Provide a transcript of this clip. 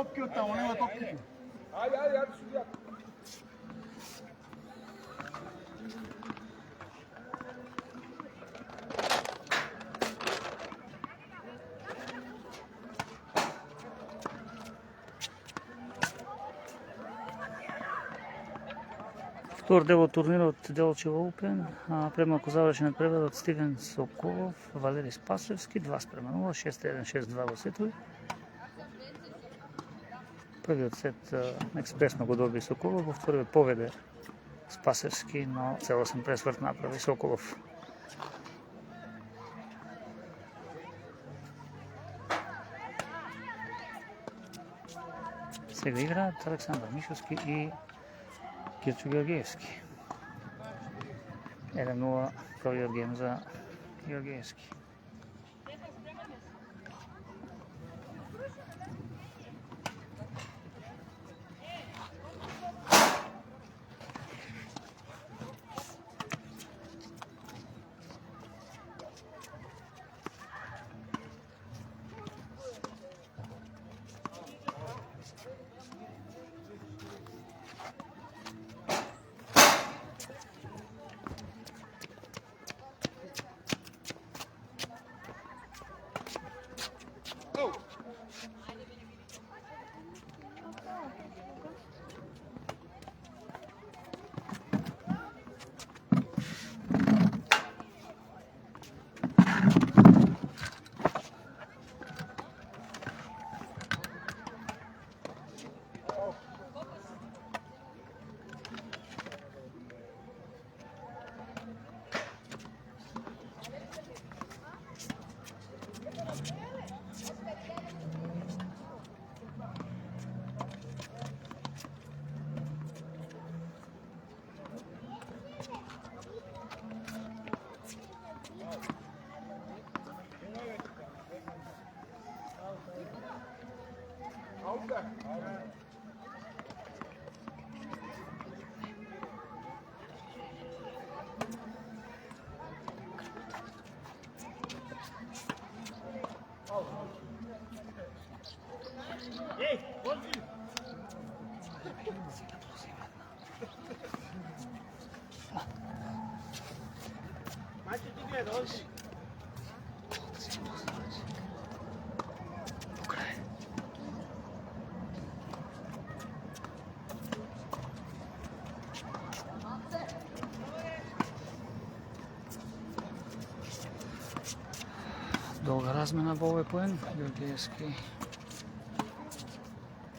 топки от таму, нема топките. Ајде, судија. Втор дел од турнирот Делчево Опен, премалку завршен превод од Стивен Соколов, Валери Спасевски, 2:0, 6-1, 6-2 во сетови. Првиот сет експресно го доби Соколов, во вториот поведе Спасевски, но целосен пресврт направи Соколов. Сега играат Александар Мишовски и Кирчо Георгиевски. 1:0 првиот гейм за Георгиевски. Долга размена во овој поен. Георгиевски